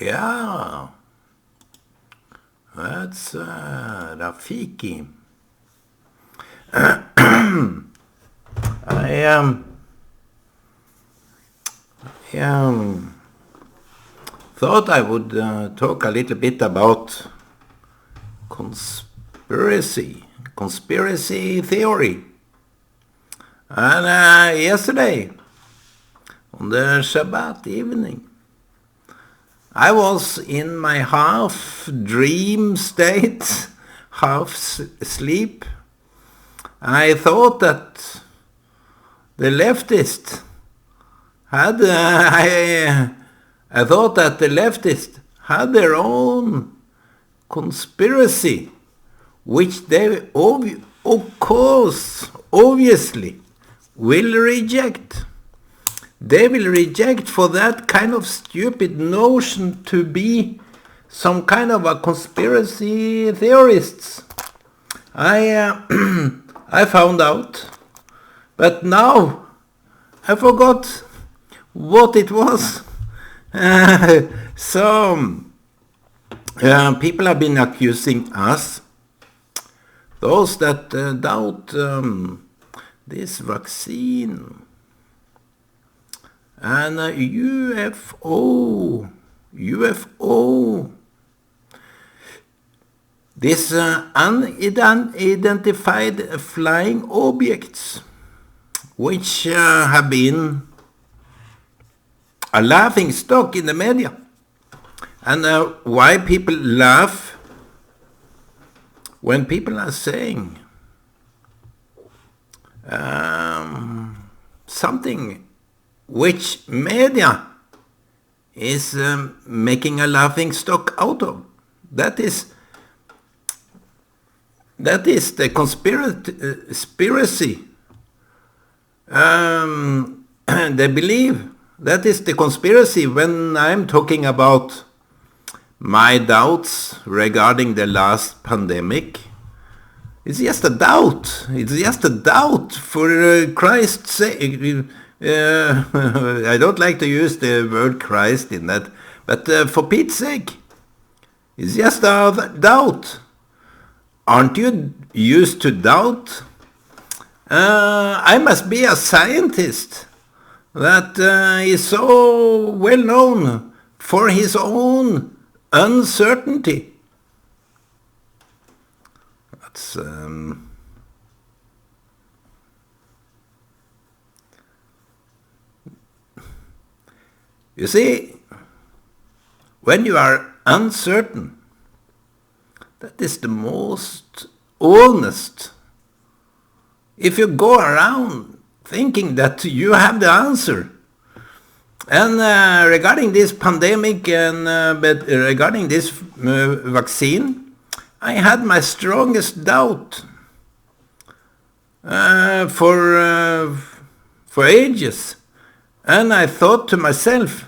Yeah, that's Rafiki. I um, thought I would talk a little bit about conspiracy, conspiracy theory. And yesterday, on the Shabbat evening, I was in my half dream state, half sleep. I thought that the leftist had, I thought that the leftists had their own conspiracy, which they of course, obviously, will reject. They will reject for that kind of stupid notion to be some kind of a conspiracy theorists. I I found out, but now I forgot what it was. So people have been accusing us, those that doubt this vaccine, and UFO, these unidentified flying objects, which have been a laughing stock in the media. And why people laugh when people are saying something which media is making a laughing stock out of. That is the conspiracy. They believe that is the conspiracy when I'm talking about my doubts regarding the last pandemic. It's just a doubt. It's just a doubt, for Christ's sake. I don't like to use the word Christ in that, but for Pete's sake, it's just a doubt. Aren't you used to doubt? I must be a scientist that is so well known for his own uncertainty. That's you see, when you are uncertain, that is the most honest. If you go around thinking that you have the answer, and regarding this pandemic and but regarding this vaccine, I had my strongest doubt for ages, and I thought to myself,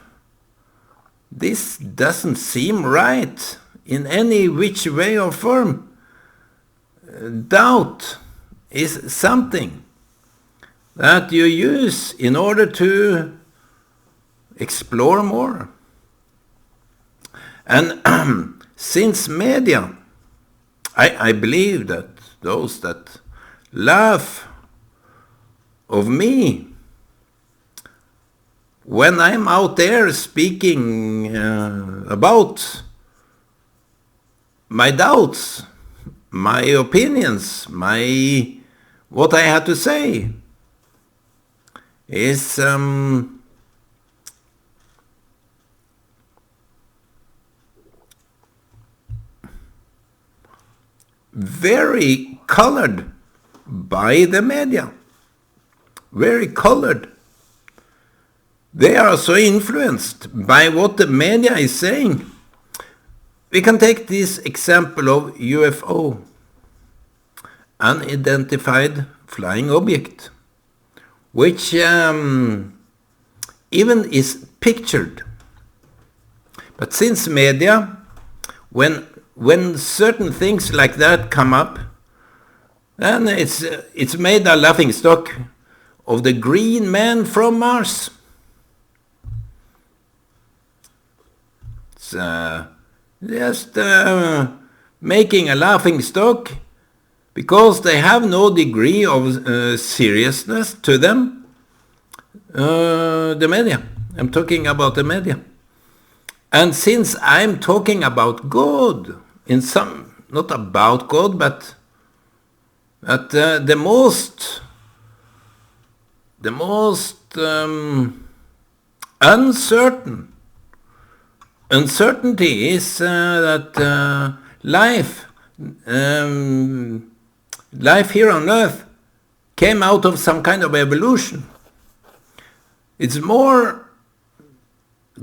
this doesn't seem right in any which way or form. Doubt is something that you use in order to explore more. And since media, I believe that those that laugh of me when I'm out there speaking about my doubts, my opinions, what I had to say is very colored by the media. Very colored. They are so influenced by what the media is saying. We can take this example of UFO, unidentified flying object, which even is pictured. But since media, when certain things like that come up, then it's made a laughing stock of the green man from Mars. is just making a laughing stock because they have no degree of seriousness to them. The media. I'm talking about the media. And since I'm talking about God, not about God, but the most uncertainty is that life here on earth came out of some kind of evolution. It's more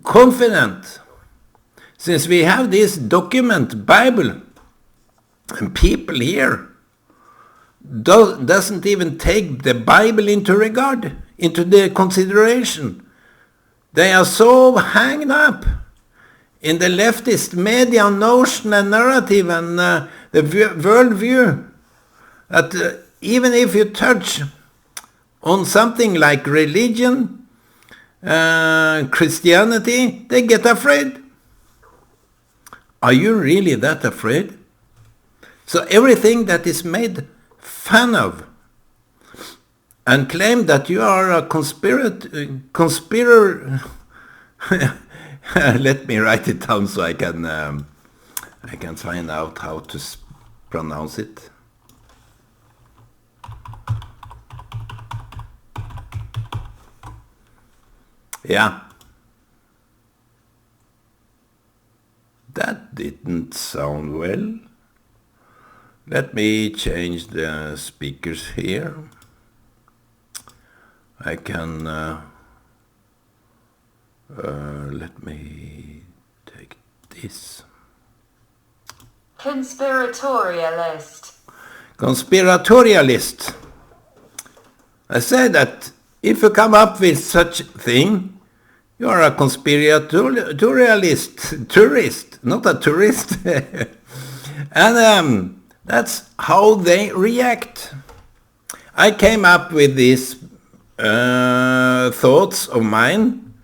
confident since we have this document, Bible, and people here doesn't even take the Bible into the consideration. They are so hanged up in the leftist media notion and narrative and the world view that even if you touch on something like religion, Christianity, they get afraid. Are you really that afraid? So everything that is made fun of and claim that you are a conspirator. Let me write it down so I can find out how to pronounce it. Yeah. That didn't sound well. Let me change the speakers here. I can, let me take this. Conspiratorialist. Conspiratorialist. I say that if you come up with such thing, you are a conspiratorialist, tourist, not a tourist. And that's how they react. I came up with these thoughts of mine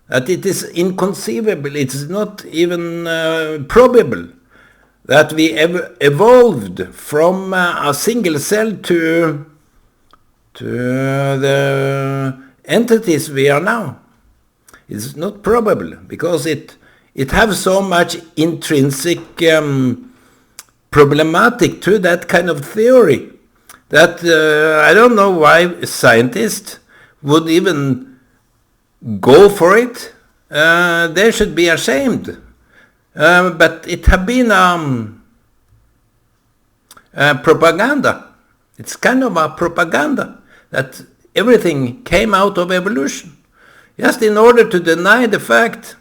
that it is inconceivable, it's not even probable that we evolved from a single cell to the entities we are now. It's not probable because it has so much intrinsic problematic to that kind of theory that I don't know why scientists would even go for it. They should be ashamed. But it has been propaganda. It's kind of a propaganda that everything came out of evolution. Just in order to deny the fact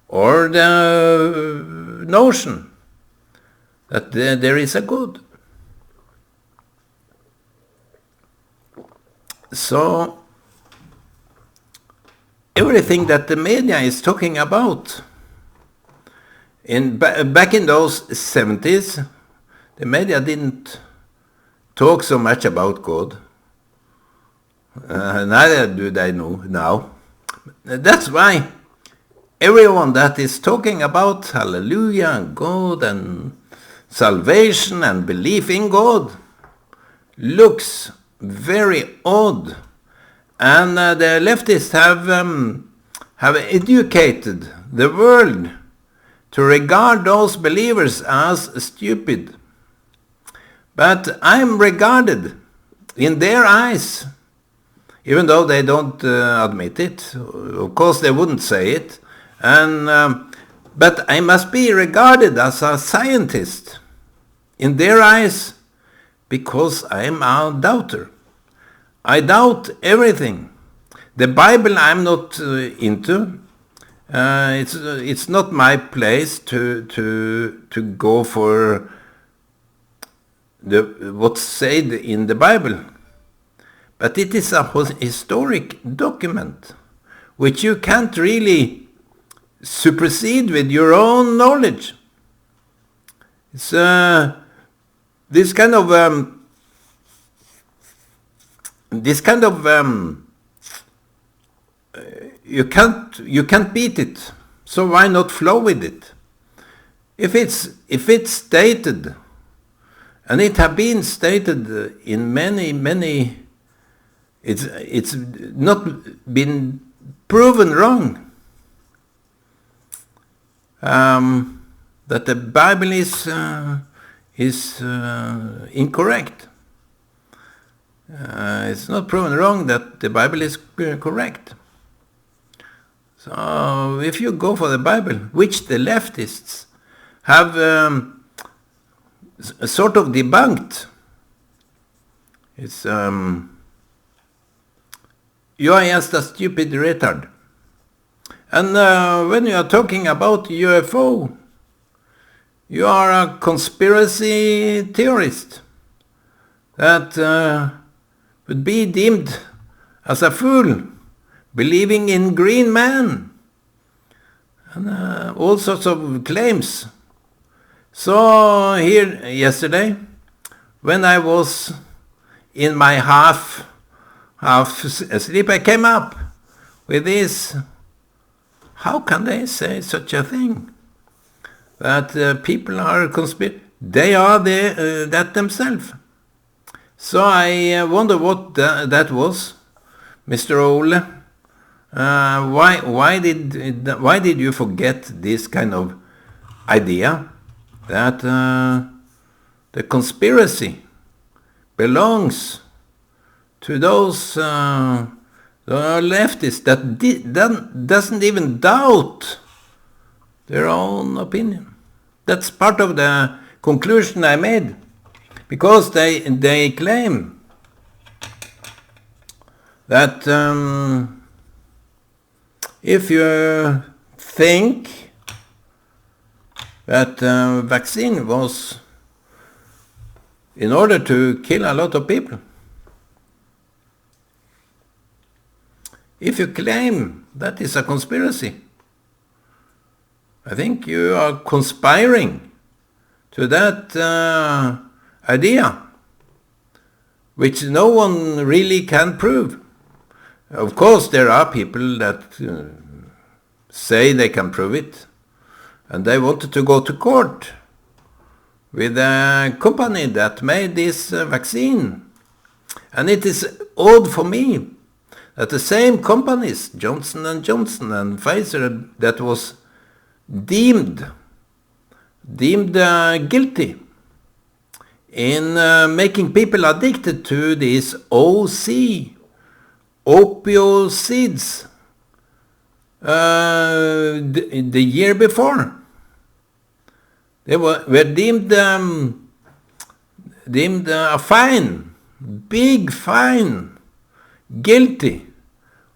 or the notion that there is a good. So everything that the media is talking about, back in those 70s, the media didn't talk so much about God. Neither do they know now. That's why everyone that is talking about hallelujah and God and salvation and belief in God looks very odd. And the leftists have educated the world to regard those believers as stupid. But I'm regarded in their eyes, even though they don't admit it. Of course, they wouldn't say it. But I must be regarded as a scientist in their eyes because I'm a doubter. I doubt everything. The Bible I'm not into. It's not my place to go for what's said in the Bible. But it is a historic document which you can't really supersede with your own knowledge. It's this kind of you can't beat it. So why not flow with it? If it's stated, and it have been stated in many, it's not been proven wrong, that the Bible is incorrect. It's not proven wrong that the Bible is correct. So if you go for the Bible, which the leftists have sort of debunked, it's you are just a stupid retard. And when you are talking about UFO, you are a conspiracy theorist that would be deemed as a fool, believing in green man, and all sorts of claims. So here yesterday, when I was in my half asleep, I came up with this. How can they say such a thing? That people are they are that themselves. So I wonder what that was, Mr. Ole. Why did you forget this kind of idea that the conspiracy belongs to those leftists that doesn't even doubt their own opinion? That's part of the conclusion I made, because they claim that if you think that vaccine was in order to kill a lot of people, if you claim that is a conspiracy, I think you are conspiring to that idea, which no one really can prove. Of course, there are people that say they can prove it, and they wanted to go to court with a company that made this vaccine. And it is odd for me that the same companies, Johnson & Johnson and Pfizer, that was deemed guilty in making people addicted to these opioids the year before. They were deemed a fine, big fine, guilty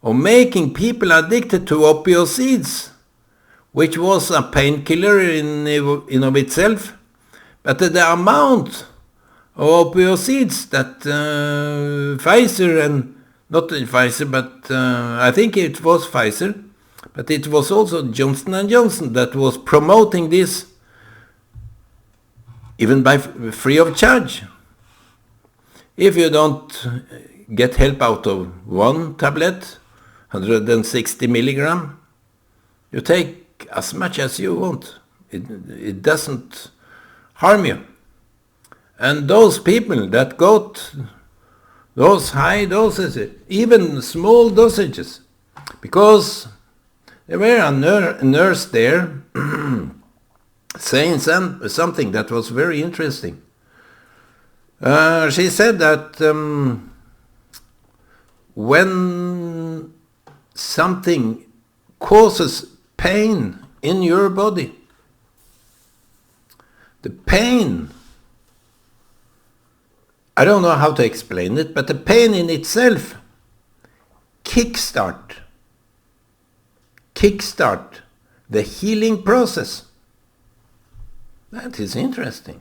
of making people addicted to opioids, which was a painkiller in of itself. But the amount of opioids that Pfizer, and not Pfizer, but I think it was Pfizer, but it was also Johnson & Johnson that was promoting this, even by free of charge. If you don't get help out of one tablet, 160 milligram, you take as much as you want. It doesn't harm you. And those people that got those high doses, even small dosages, because there were a nurse there saying something that was very interesting. She said that when something causes pain in your body, the pain, I don't know how to explain it, but the pain in itself kickstart the healing process. That is interesting.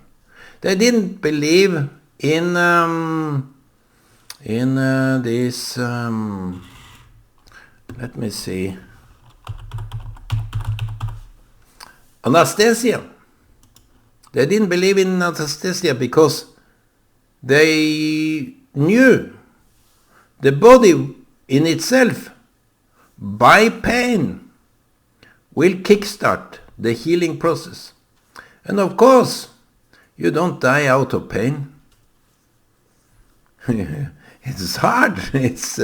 They didn't believe in this. Let me see. Anesthesia. They didn't believe in anesthesia because they knew the body in itself, by pain, will kickstart the healing process. And of course, you don't die out of pain. It's hard. It's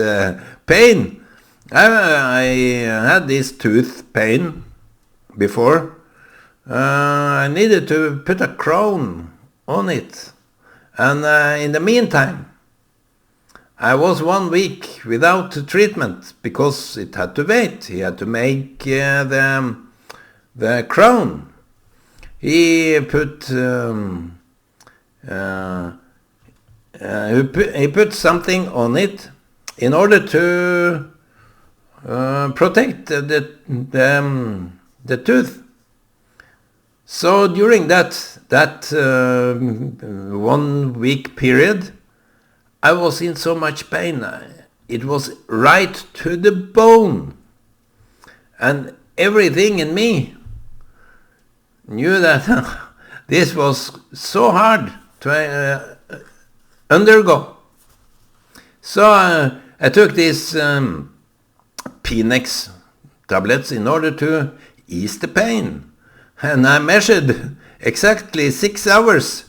pain. I had this tooth pain before. I needed to put a crown on it. And in the meantime, I was 1 week without treatment because it had to wait. He had to make the crown. He put he put something on it in order to protect the tooth. So during that 1 week period, I was in so much pain. It was right to the bone. And everything in me knew that this was so hard to undergo. So I took these Phoenix tablets in order to ease the pain. And I measured exactly 6 hours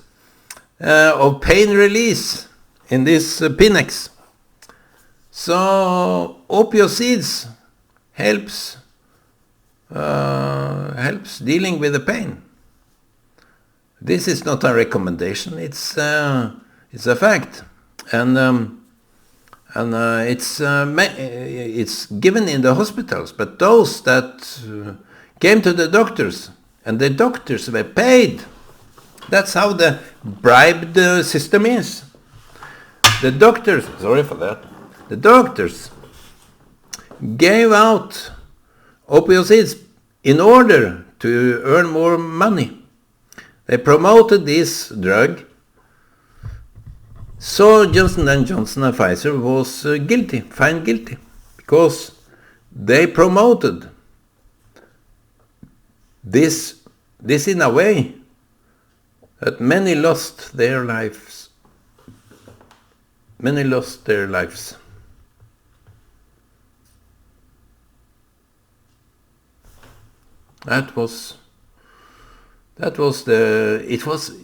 of pain release in this Phoenix. So opioids helps dealing with the pain. This is not a recommendation. It's a fact, and it's given in the hospitals. But those that came to the doctors, and the doctors were paid. That's how the bribed system is. The doctors, sorry for that, the doctors gave out opioids in order to earn more money. They promoted this drug. So Johnson & Johnson and Pfizer was found guilty, because they promoted this in a way that many lost their lives. Many lost their lives. It was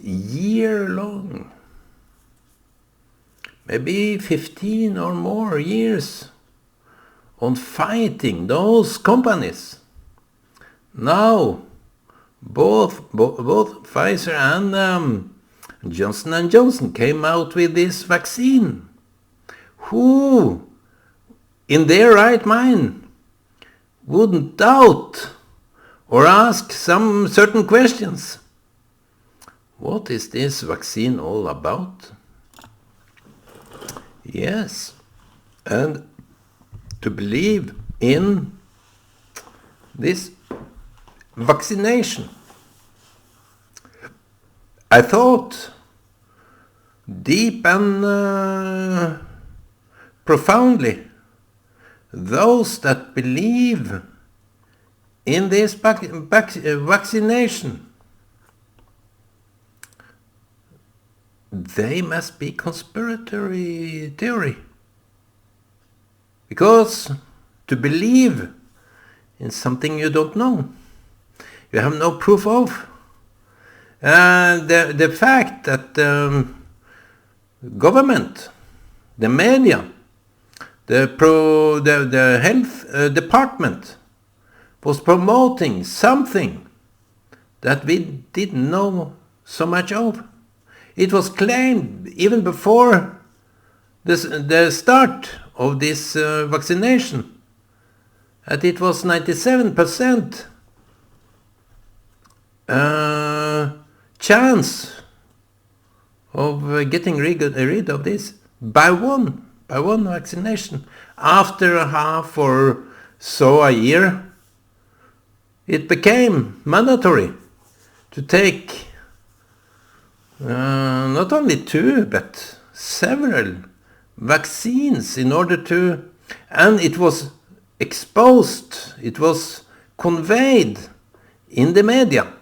year long. Maybe 15 or more years on fighting those companies. Now, both Pfizer and Johnson & Johnson came out with this vaccine. Who, in their right mind, wouldn't doubt or ask some certain questions? What is this vaccine all about? Yes, and to believe in this vaccination. I thought deep and profoundly, those that believe in this vaccination, they must be conspiratory theory. Because to believe in something you don't know, you have no proof of. The fact that the government, the media, the health department was promoting something that we didn't know so much of. It was claimed even before the start of this vaccination that it was 97% chance of getting rid of this by one vaccination. After a half or so a year, it became mandatory to take not only 2 but several vaccines in order to, and it was exposed, it was conveyed in the media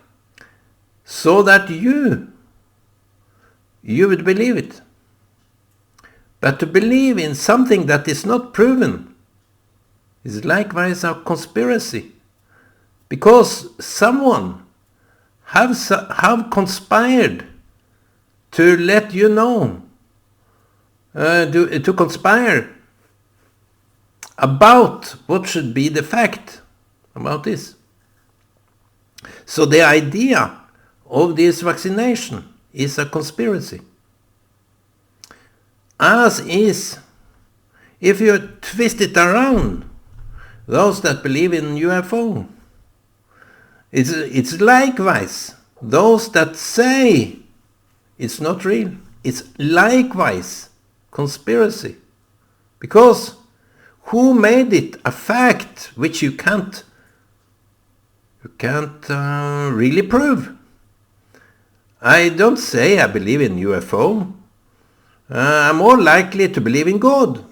so that you would believe it. But to believe in something that is not proven is likewise a conspiracy, because someone have conspired to let you know, to conspire about what should be the fact about this. So the idea of this vaccination is a conspiracy. As is, if you twist it around, those that believe in UFO, it's likewise those that say it's not real. It's likewise conspiracy. Because who made it a fact which you can't really prove? I don't say I believe in UFO. I'm more likely to believe in God.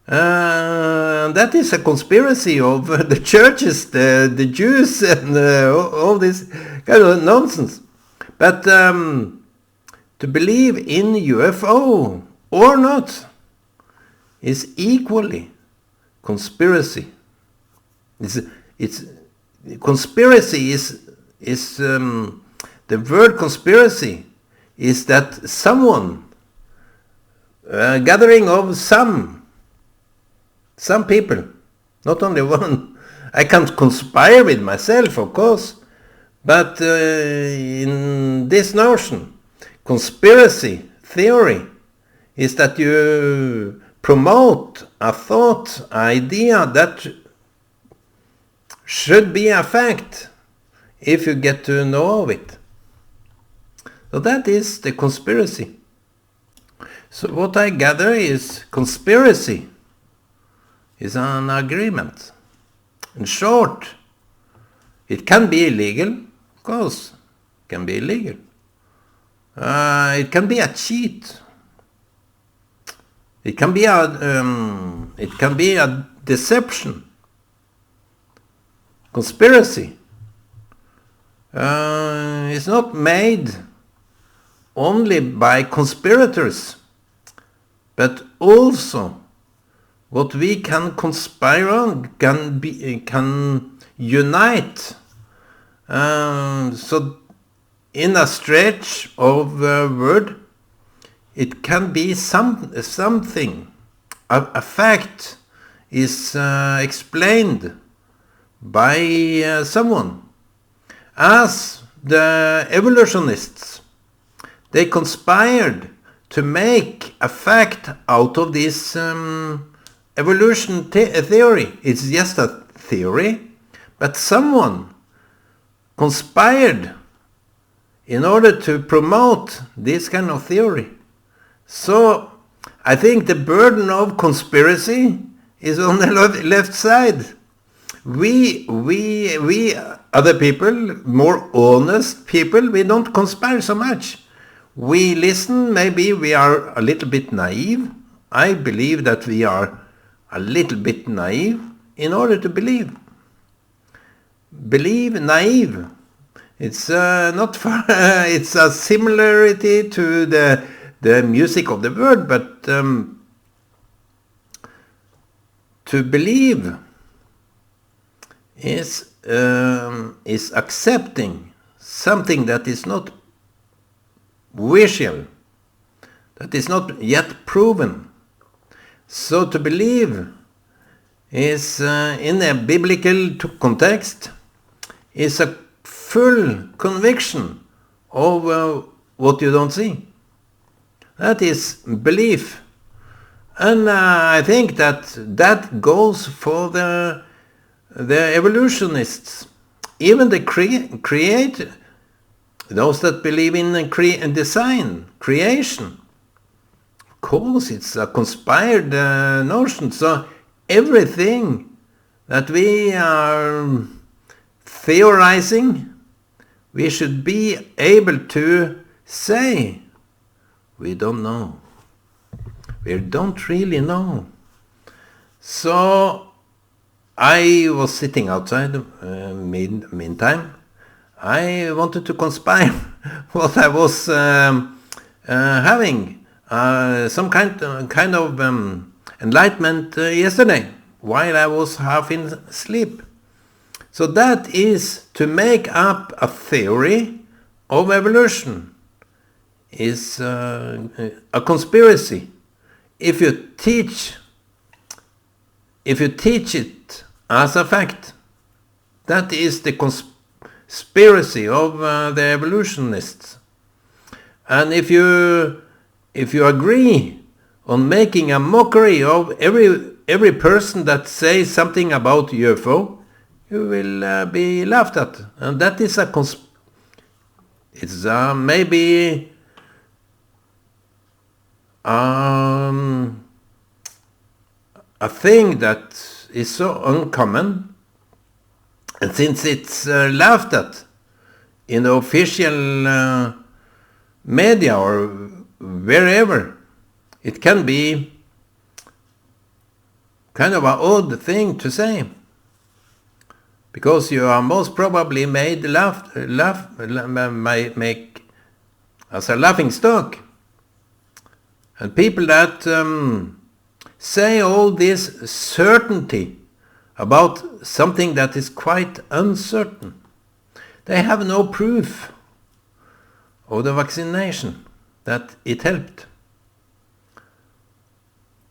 That is a conspiracy of the churches, the Jews, and all this kind of nonsense. But to believe in UFO or not is equally conspiracy. It's conspiracy is the word conspiracy is that someone gathering of some people, not only one. I can't conspire with myself, of course, but in this notion, conspiracy theory is that you promote a thought, idea that should be a fact if you get to know of it. So that is the conspiracy. So what I gather is conspiracy is an agreement. In short, it can be illegal, of course, it can be illegal. It can be a cheat. It can be a deception. Conspiracy is not made only by conspirators, but also what we can conspire on can unite. So in a stretch of word, it can be something. A fact is explained by someone. As the evolutionists, they conspired to make a fact out of this evolution theory. It's just a theory, but someone conspired in order to promote this kind of theory. So I think the burden of conspiracy is on the left side. We other people, more honest people, we don't conspire so much. We listen, maybe we are a little bit naive. I believe that we are a little bit naive in order to believe. Believe, naive. It's not far. It's a similarity to the music of the word, but to believe is accepting something that is not visual, that is not yet proven. So to believe is, in a biblical context, is a full conviction of what you don't see. That is belief. And I think that goes for the evolutionists, even the creator, those that believe in design, creation. Of course, it's a conspired notion. So everything that we are theorizing, we should be able to say, we don't know. We don't really know. So I was sitting outside, meantime. I wanted to conspire what I was having, some kind of enlightenment yesterday, while I was half in sleep. So that is to make up a theory of evolution is a conspiracy. If you teach it as a fact, that is the conspiracy of the evolutionists. And if you agree on making a mockery of every person that says something about UFO, you will be laughed at, and that is it's maybe a thing that is so uncommon, and since it's laughed at in the official media or wherever, it can be kind of an odd thing to say, because you are most probably made make as a laughing stock. And people that say all this certainty about something that is quite uncertain, they have no proof of the vaccination that it helped.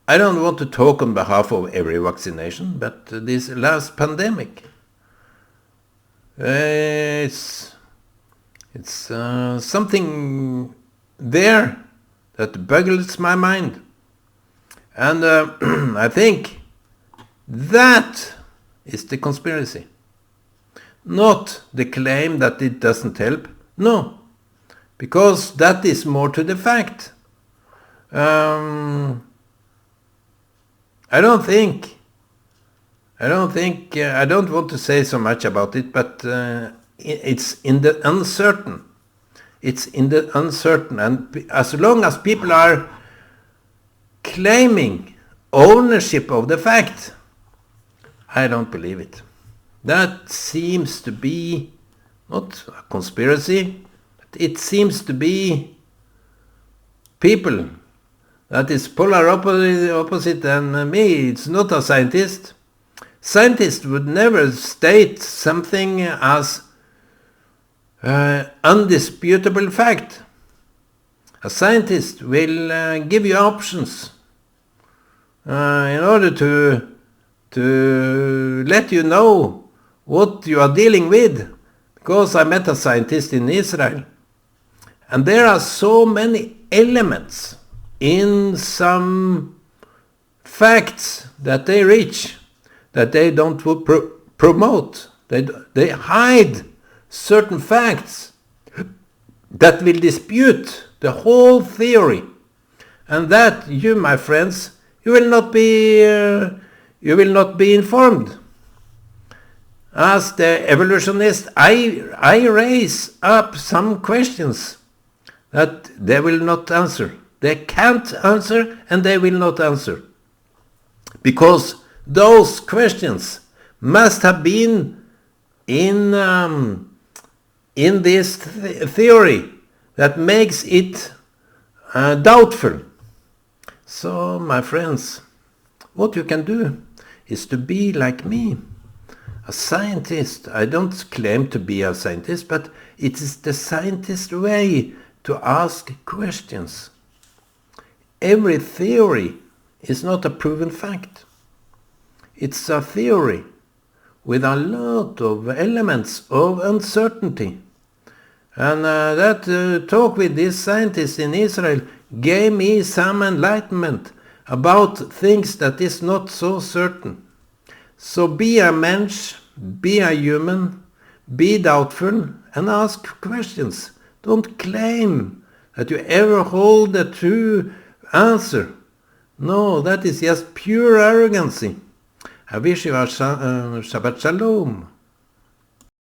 I don't want to talk on behalf of every vaccination, but this last pandemic, it's something there that boggles my mind. And I think that is the conspiracy. Not the claim that it doesn't help. No, because that is more to the fact. I don't want to say so much about it, but it's in the uncertain. It's in the uncertain, and as long as people are claiming ownership of the fact, I don't believe it. That seems to be not a conspiracy, but it seems to be people that is polar opposite than me. It's not a scientist. Scientists would never state something as undisputable fact. A scientist will give you options in order to let you know what you are dealing with. Because I met a scientist in Israel, and there are so many elements in some facts that they reach that they don't promote. They hide certain facts that will dispute the whole theory, and that you, my friends, you will not be informed. As the evolutionist, I raise up some questions that they will not answer. They can't answer, and they will not answer, because those questions must have been in this theory that makes it doubtful. So, my friends, what you can do is to be like me, a scientist. I don't claim to be a scientist, but it is the scientist way to ask questions. Every theory is not a proven fact. It's a theory with a lot of elements of uncertainty. And that talk with this scientist in Israel gave me some enlightenment about things that is not so certain. So be a mensch, be a human, be doubtful, and ask questions. Don't claim that you ever hold the true answer. No, that is just pure arrogancy. I wish you a Shabbat Shalom.